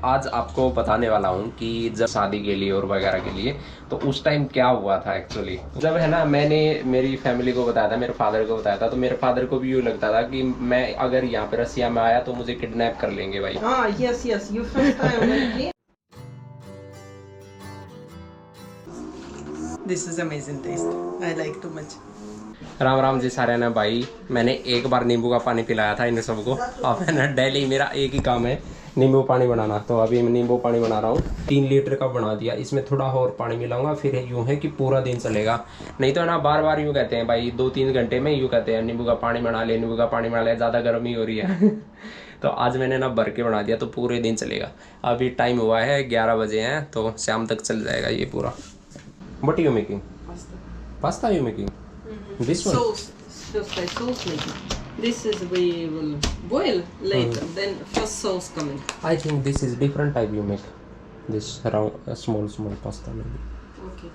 आज आपको बताने वाला हूँ कि जब शादी के लिए और वगैरह के लिए तो उस टाइम क्या हुआ था एक्चुअली। जब है ना मैंने मेरी फैमिली को बताया था, मेरे फादर को बताया था, तो मेरे फादर को भी यूँ लगता था कि मैं अगर यहाँ पे रसिया में आया तो मुझे किडनैप कर लेंगे भाई। Yes, you first time when you came. This is amazing taste. I like too much. Ram Ram ji सारे ना भाई। मैंने एक बार नींबू का पानी पिलाया था इन सबको। अब है ना डेली मेरा एक ही काम है नींबू पानी बनाना। तो अभी मैं नींबू पानी बना रहा हूँ, 3 लीटर का बना दिया। इसमें थोड़ा और पानी मिलाऊंगा, फिर यूँ है कि पूरा दिन चलेगा। नहीं तो है ना बार बार यूँ कहते हैं भाई 2-3 घंटे में यूँ कहते हैं नींबू का पानी बना ले, नींबू का पानी बना ले, ज़्यादा गर्मी हो रही है। तो आज मैंने ना भर के बना दिया तो पूरे दिन चलेगा। अभी टाइम हुआ है 11 बजे हैं, तो शाम तक चल जाएगा ये पूरा। What are you making? Pasta you making? This one? Sauce. Just like sauce making. This is we will boil later. Then first sauce coming. I think this is different type you make. This round, small pasta maybe. Okay.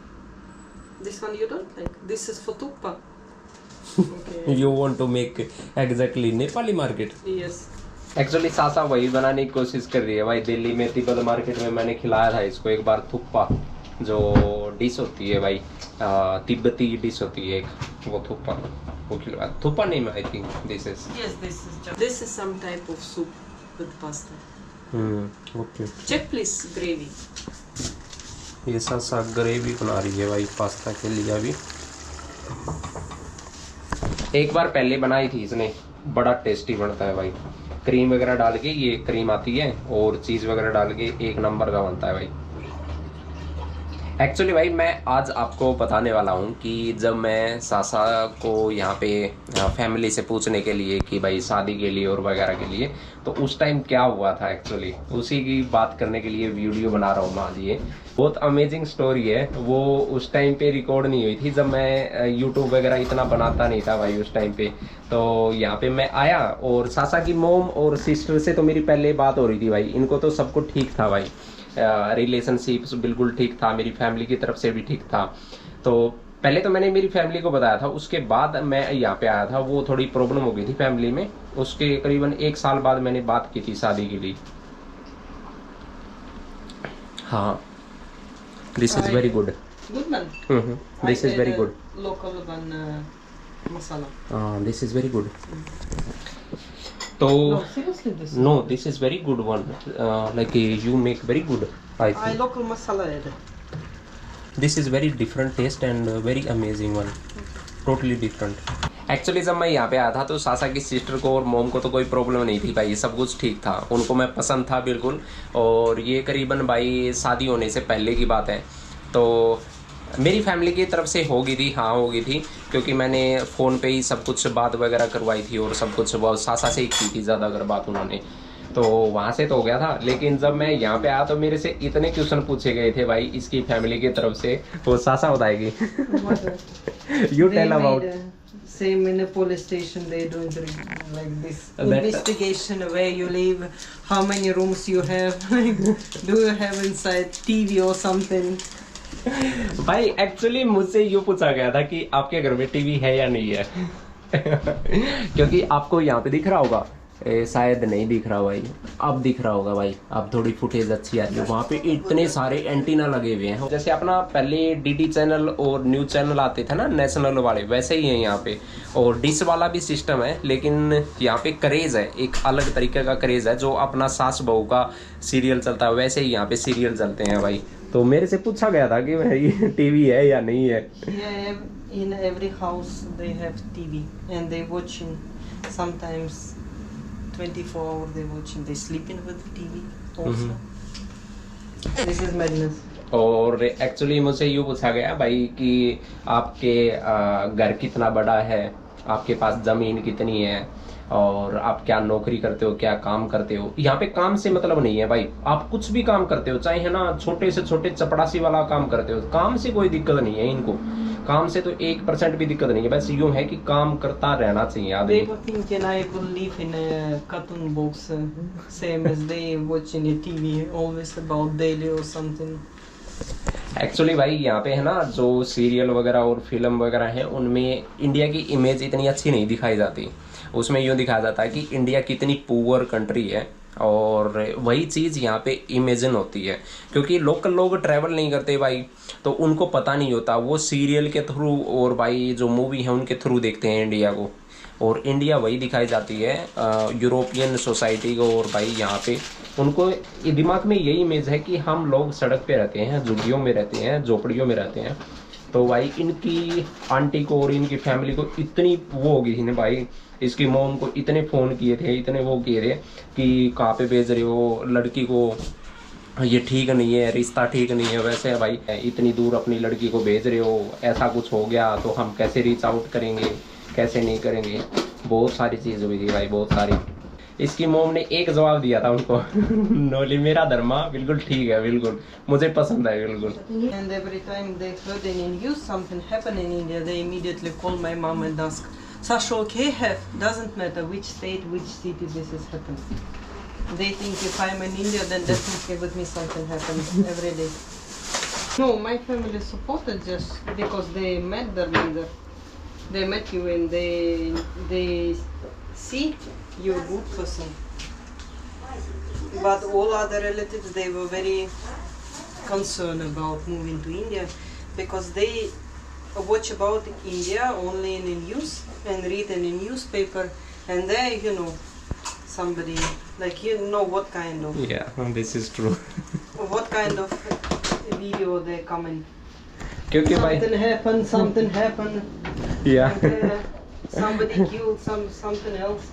This one you don't like. This is for tuppa. Okay. You want to make exactly Nepali market? Yes. Actually सासा वही बनाने की कोशिश कर रही है भाई। दिल्ली में तिब्बत मार्केट में मैंने खिलाया था इसको एक बार थुप्पा, जो डिश होती है भाई, तिब्बती डिश होती है एक, वो थुप्पा, वो खिलवाया। थुप्पा नहीं, I think this is. Yes, this is some type of soup with pasta. Okay. Check please gravy. ये सासा ग्रेवी बना रही है भाई पास्ता के लिए। अभी एक बार पहले बनाई थी इसने, बड़ा टेस्टी बनता है भाई। क्रीम वगैरह डाल के, ये क्रीम आती है और चीज़ वगैरह डाल के एक नंबर का बनता है भाई। एक्चुअली भाई मैं आज आपको बताने वाला हूँ कि जब मैं सासा को यहाँ पे फैमिली से पूछने के लिए कि भाई शादी के लिए और वगैरह के लिए, तो उस टाइम क्या हुआ था एक्चुअली, उसी की बात करने के लिए वीडियो बना रहा हूँ मैं आज। ये बहुत अमेजिंग स्टोरी है। वो उस टाइम पे रिकॉर्ड नहीं हुई थी जब मैं यूट्यूब वगैरह इतना बनाता नहीं था भाई उस टाइम पे। तो यहाँ पे मैं आया और सासा की मोम और सिस्टर से तो मेरी पहले बात हो रही थी भाई। इनको तो सब कुछ ठीक था भाई, रिलेशनशिप्स बिल्कुल ठीक था, मेरी फैमिली की तरफ से भी ठीक था। तो पहले तो मैंने मेरी फैमिली को बताया था, उसके बाद मैं यहाँ पे आया था। वो थोड़ी प्रॉब्लम हो गई थी फैमिली में। उसके करीबन 1 साल बाद मैंने बात की थी शादी के लिए। हाँ, this is very good. Good man. This is very good. Local one masala. This is very good. तो No, seriously this. no, this is very good one. Like you make very good, I I think. local masala है. This is very different taste and very amazing one. Totally different. Actually जब मैं यहाँ पे आया था तो सासा की sister को और मोम को तो कोई प्रॉब्लम नहीं थी भाई, सब कुछ ठीक था। उनको मैं पसंद था बिल्कुल। और ये करीबन भाई शादी होने से पहले की बात है। तो मेरी फैमिली की तरफ से हो गई थी, हाँ हो गई थी, क्योंकि मैंने फ़ोन पे ही सब कुछ बात वगैरह करवाई थी और सब कुछ वो सासा से ही की थी ज़्यादा अगर बात उन्होंने। तो वहाँ से तो हो गया था। लेकिन जब मैं यहाँ पे आया तो मेरे से इतने क्वेश्चन पूछे गए थे भाई इसकी फैमिली की तरफ से। वो सासा बताएगी। You tell about. Same in a police station, they doing like this That- investigation, where you live, how many rooms you have, do you have inside TV or something. भाई actually मुझसे यूँ पूछा गया था कि आपके घर में टीवी है या नहीं है। क्योंकि आपको यहाँ पे दिख रहा होगा, शायद नहीं दिख रहा भाई, अब दिख रहा होगा भाई। अब थोड़ी फुटेज अच्छी आ रही है। वहाँ पे इतने सारे एंटीना लगे हुए हैं, जैसे अपना पहले डीडी चैनल और न्यूज चैनल आते थे ना नेशनल वाले, वैसे ही है यहाँ पे। और डिश वाला भी सिस्टम है, लेकिन यहाँ पे क्रेज है, एक अलग तरीके का क्रेज है। जो अपना सास बहू का सीरियल चलता है वैसे ही यहाँ पे सीरियल चलते हैं भाई। तो मेरे से पूछा गया था कि भाई टीवी है या नहीं है। Yeah, in every house they have TV and they watching sometimes 24 hours they watching, they sleeping with the TV also. This is madness. और एक्चुअली मुझसे यूँ पूछा गया भाई कि आपके घर कितना बड़ा है, आपके पास ज़मीन कितनी है, और आप क्या नौकरी करते हो, क्या काम करते हो। यहाँ पे काम से मतलब नहीं है भाई, आप कुछ भी काम करते हो, चाहे है ना छोटे से छोटे चपड़ासी वाला काम करते हो, काम से कोई दिक्कत नहीं है इनको। काम से तो 1% भी दिक्कत नहीं है, बस यूँ है कि काम करता रहना चाहिए They आदमी। were thinking I will live in a cartoon box, same as they watching a TV always about daily or something. Actually भाई यहाँ पे है ना जो सीरियल वगैरह और फिल्म वगैरह है उनमें इंडिया की इमेज इतनी अच्छी नहीं दिखाई जाती। उसमें यूँ दिखाया जाता है कि इंडिया कितनी पुअर कंट्री है और वही चीज़ यहाँ पे इमेजिन होती है, क्योंकि लोकल लोग ट्रैवल नहीं करते भाई, तो उनको पता नहीं होता, वो सीरियल के थ्रू और भाई जो मूवी है उनके थ्रू देखते हैं इंडिया को, और इंडिया वही दिखाई जाती है यूरोपियन सोसाइटी को। और भाई यहाँ पे उनको ये दिमाग में यही इमेज है कि हम लोग सड़क पे रहते हैं, झुग्गियों में रहते हैं, झोपड़ियों में रहते हैं। तो भाई इनकी आंटी को और इनकी फैमिली को इतनी वो हो गई थी ना भाई, इसकी मॉम को इतने फ़ोन किए थे, इतने वो किए थे कि कहाँ पे भेज रहे हो लड़की को, ये ठीक नहीं है, रिश्ता ठीक नहीं है, वैसे है भाई इतनी दूर अपनी लड़की को भेज रहे हो, ऐसा कुछ हो गया तो हम कैसे रीच आउट करेंगे, कैसे नहीं करेंगे। बहुत सारी चीज़ हुई थी भाई, बहुत सारी। इसकी मोम ने एक जवाब दिया था उनको नोली मेरा धर्मा बिल्कुल ठीक है, बिल्कुल मुझे पसंद है, बिल्कुल। And every time they heard in news something happened in India, they immediately call my mom and ask, Sasha, okay, doesn't matter which state, which city this is happening. They think if I'm in India, then definitely with me something happens every day. No, my family supported just because they met their mother. They met you and they see you're a good person. But all other relatives, they were very concerned about moving to India because they watch about India only in the news and read in the newspaper, and there, you know, somebody like, you know, what kind of this is true what kind of video they come in. क्योंकि भाई something happened somebody killed something else.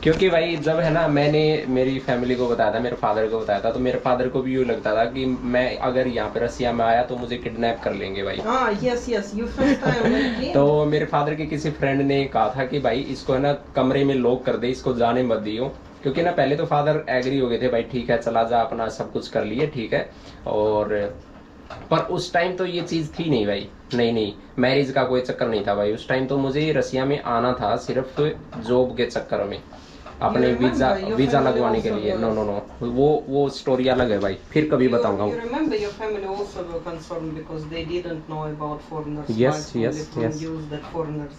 क्योंकि भाई जब है ना मैंने मेरी family को बताया था, मेरे फादर को बताया था, तो मेरे फादर को भी यूँ लगता था कि मैं अगर यहाँ पे रसिया में आया तो मुझे किडनैप कर लेंगे भाई। Yes, you first time तो मेरे फादर के किसी फ्रेंड ने कहा था कि भाई इसको है ना कमरे में लॉक कर दे, इसको जाने मत दियो, क्योंकि ना पहले तो फादर एग्री हो गए थे, भाई ठीक है चला जा, अपना सब कुछ कर लिए, ठीक है। और पर उस टाइम तो ये चीज़ थी नहीं भाई, नहीं मैरिज का कोई चक्कर नहीं था भाई उस टाइम। तो मुझे रसिया में आना था सिर्फ जॉब के चक्कर में, अपने वीजा लगवाने के लिए। नो वो स्टोरी अलग है भाई, फिर कभी बताऊंगा। You remember your family also were concerned because they didn't know about foreigners. Yes. News that foreigners,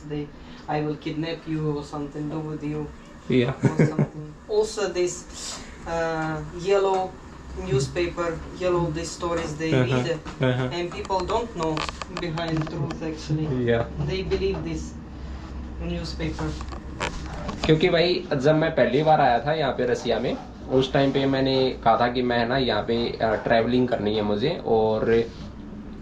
I will kidnap you or something, do with you. Yeah. Or something. Also this yellow newspaper, these stories they read, and people don't know behind truth actually. They believe this newspaper. क्योंकि भाई जब मैं पहली बार आया था यहाँ पे रसिया में, उस टाइम पे मैंने कहा था कि मैं ना यहाँ पे ट्रैवलिंग करनी है मुझे, और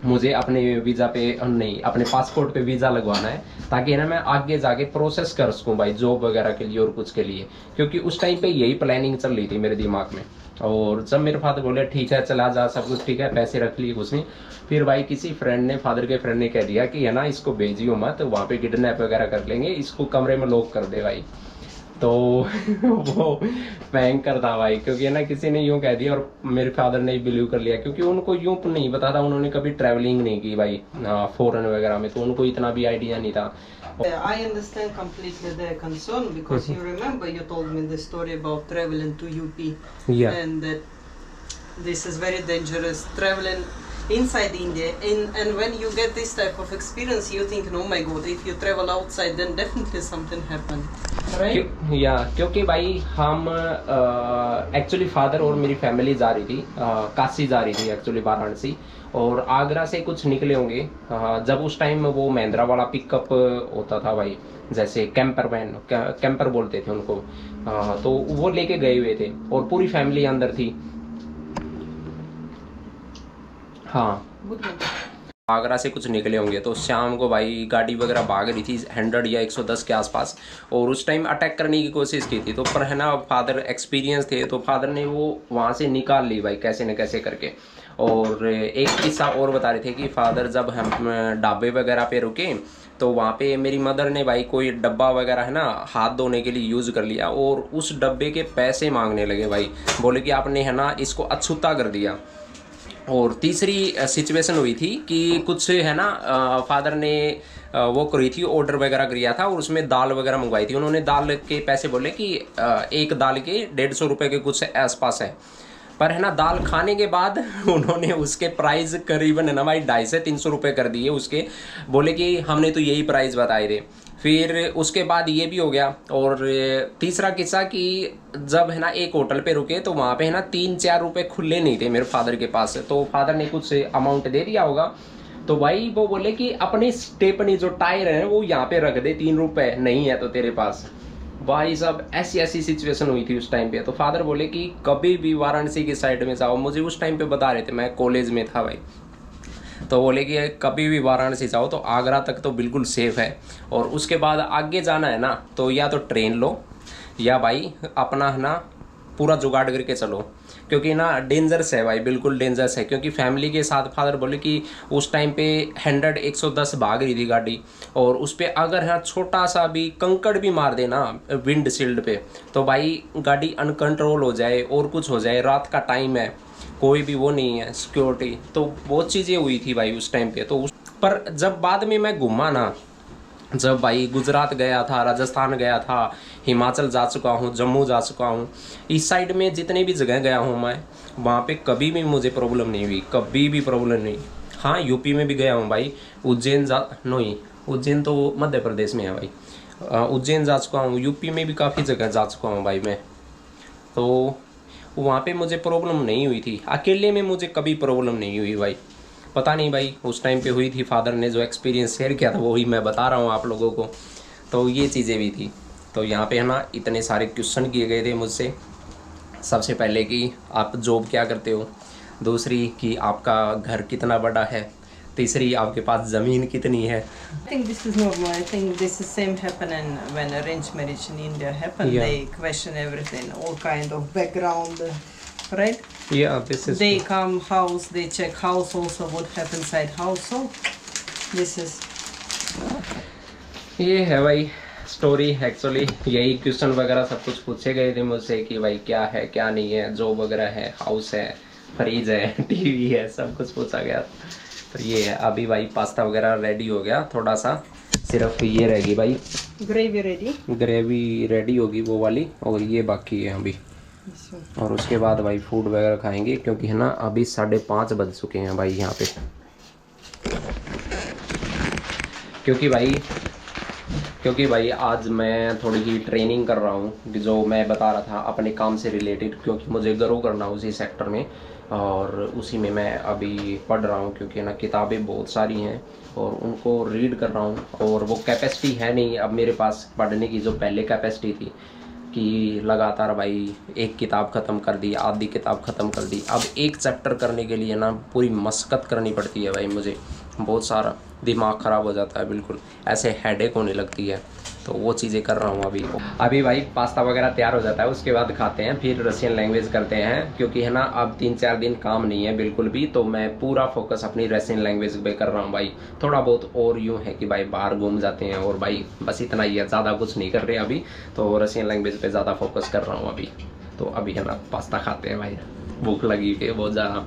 मुझे अपने वीज़ा पे नहीं, अपने पासपोर्ट पे वीज़ा लगवाना है, ताकि ना मैं आगे जाके प्रोसेस कर सकूँ भाई जॉब वगैरह के लिए और कुछ के लिए, क्योंकि उस टाइम पे यही प्लानिंग चल रही थी मेरे दिमाग में। और जब मेरे फादर बोले ठीक है चला जा, सब कुछ ठीक है, पैसे रख लिए कुछ नहीं, फिर भाई किसी फ्रेंड ने, फादर के फ्रेंड ने कह दिया कि है ना इसको भेजियो मत, वहाँ पे किडनैप वगैरह कर लेंगे, इसको कमरे में लॉक कर दे भाई। तो वो भयंकर था भाई, क्योंकि है ना किसी ने यूँ कह दिया और मेरे फादर ने बिलीव कर लिया, क्योंकि उनको यूँ नहीं पता था, उन्होंने कभी ट्रैवलिंग नहीं की भाई फॉरेन वगैरह में, तो उनको इतना भी आइडिया नहीं था। I understand completely their concern because you remember you told me the story about traveling to UP, and that this is very dangerous traveling inside India, and when you get this type of experience you think, oh my god, if you travel outside then definitely something happen, right? क्योंकि भाई हम actually father और मेरी family जा रही थी, काशी जा रही थी एक्चुअली, वाराणसी, और आगरा से कुछ निकले होंगे। जब उस टाइम वो महिंद्रा वाला पिकअप होता था भाई, जैसे कैंपर बोलते थे उनको, तो वो लेके गए हुए थे और पूरी फैमिली अंदर थी। आगरा से कुछ निकले होंगे, तो शाम को भाई गाड़ी वगैरह भाग रही थी 100 या 110 के आसपास, और उस टाइम अटैक करने की कोशिश की थी, तो पर है ना फादर एक्सपीरियंस थे, तो फादर ने वो वहाँ से निकाल ली भाई कैसे न कैसे करके। और एक किस्सा और बता रहे थे कि फादर जब हम ढाबे वगैरह पे रुके, तो वहाँ पे मेरी मदर ने भाई कोई डब्बा वगैरह है ना हाथ धोने के लिए यूज़ कर लिया, और उस डब्बे के पैसे मांगने लगे भाई, बोले कि आपने है ना इसको अछूता कर दिया। और तीसरी सिचुएशन हुई थी कि कुछ है ना फादर ने वो करी थी, ऑर्डर वगैरह किया था, और उसमें दाल वगैरह मंगवाई थी। उन्होंने दाल के पैसे बोले कि एक दाल के 150 रुपये के कुछ आसपास है, पर है ना दाल खाने के बाद उन्होंने उसके प्राइस करीबन है ना भाई 250 से 300 रुपये कर दिए उसके, बोले कि हमने तो यही प्राइस बताए थे। फिर उसके बाद ये भी हो गया। और तीसरा किस्सा कि जब है ना एक होटल पे रुके तो वहाँ पे है ना 3-4 रुपए खुले नहीं थे मेरे फादर के पास, तो फादर ने कुछ अमाउंट दे दिया होगा। तो भाई वो बोले कि अपनी स्टेपनी जो टायर है वो यहाँ पे रख दे, 3 रुपए नहीं है तो तेरे पास। भाई साहब ऐसी ऐसी सिचुएशन हुई थी उस टाइम पे। तो फादर बोले कि कभी भी वाराणसी की साइड में जाओ, मुझे उस टाइम पे बता रहे थे, मैं कॉलेज में था भाई, तो बोले कि कभी भी वाराणसी जाओ तो आगरा तक तो बिल्कुल सेफ है, और उसके बाद आगे जाना है ना तो या तो ट्रेन लो या भाई अपना है ना पूरा जुगाड़ करके चलो, क्योंकि ना डेंजरस है भाई, बिल्कुल डेंजरस है। क्योंकि फैमिली के साथ फादर बोले कि उस टाइम पे 110 भाग रही थी गाड़ी, और उस पर अगर है छोटा सा भी कंकड़ भी मार देना विंड शील्ड पे तो भाई गाड़ी अनकंट्रोल हो जाए और कुछ हो जाए, रात का टाइम है, कोई भी वो नहीं है सिक्योरिटी, तो बहुत चीज़ें हुई थी भाई उस टाइम पे। तो पर जब बाद में मैं घूमा ना, जब भाई गुजरात गया था, राजस्थान गया था, हिमाचल जा चुका हूँ, जम्मू जा चुका हूँ, इस साइड में जितने भी जगह गया हूँ मैं, वहाँ पे कभी भी मुझे प्रॉब्लम नहीं हुई, कभी भी प्रॉब्लम नहीं। हाँ यूपी में भी गया हूँ भाई, उज्जैन नहीं, उज्जैन तो मध्य प्रदेश में है भाई, उज्जैन जा चुका हूँ, यूपी में भी काफ़ी जगह जा चुका हूँ भाई मैं। तो वहाँ पे मुझे प्रॉब्लम नहीं हुई थी, अकेले में मुझे कभी प्रॉब्लम नहीं हुई भाई। पता नहीं भाई उस टाइम पे हुई थी, फादर ने जो एक्सपीरियंस शेयर किया था वही मैं बता रहा हूँ आप लोगों को। तो ये चीज़ें भी थी। तो यहाँ पे है ना इतने सारे क्वेश्चन किए गए थे मुझसे। सबसे पहले कि आप जॉब क्या करते हो, दूसरी कि आपका घर कितना बड़ा है, तीसरी आपके पास ज़मीन कितनी है। I think this is normal. I think this is same happen and when arranged marriage in India happen. Yeah. They question everything, all kind of background, right? Yeah, this is They come house, they check house also what happens inside house. So this is ये है भाई story. Actually यही question वगैरह सब कुछ पूछे गए थे मुझसे कि भाई क्या है क्या नहीं है, जॉब वगैरह है, हाउस है, फ्रिज है, टीवी है, सब कुछ पूछा गया। तो ये है अभी भाई पास्ता वगैरह रेडी हो गया, थोड़ा सा सिर्फ ये रहेगी भाई gravy ready. ग्रेवी रेडी होगी वो वाली, और ये बाकी है अभी। This one. और उसके बाद भाई फूड वगैरह खाएंगे, क्योंकि है ना अभी 5:30 बज चुके हैं भाई यहाँ पे। क्योंकि भाई आज मैं थोड़ी ही ट्रेनिंग कर रहा हूँ, जो मैं बता रहा था अपने काम से रिलेटेड, क्योंकि मुझे ग्रो करना उसी सेक्टर में, और उसी में मैं अभी पढ़ रहा हूँ। क्योंकि ना किताबें बहुत सारी हैं और उनको रीड कर रहा हूँ, और वो कैपेसिटी है नहीं अब मेरे पास पढ़ने की जो पहले कैपेसिटी थी कि लगातार भाई एक किताब ख़त्म कर दी, आधी किताब ख़त्म कर दी। अब एक चैप्टर करने के लिए ना पूरी मशक्क़त करनी पड़ती है भाई मुझे, बहुत सारा दिमाग ख़राब हो जाता है, बिल्कुल ऐसे हेडेक होने लगती है। तो वो चीज़ें कर रहा हूँ अभी भाई पास्ता वगैरह तैयार हो जाता है, उसके बाद खाते हैं, फिर रशियन लैंग्वेज करते हैं। क्योंकि है ना अब 3-4 दिन काम नहीं है बिल्कुल भी, तो मैं पूरा फोकस अपनी रशियन लैंग्वेज पे कर रहा हूँ भाई। थोड़ा बहुत और यूँ है कि भाई बाहर घूम जाते हैं, और भाई बस इतना ही है, ज़्यादा कुछ नहीं कर रहे अभी, तो रशियन लैंग्वेज पे ज़्यादा फोकस कर रहा हूँ अभी। तो अभी है ना पास्ता खाते हैं भाई, भूख लगी है बहुत ज़्यादा।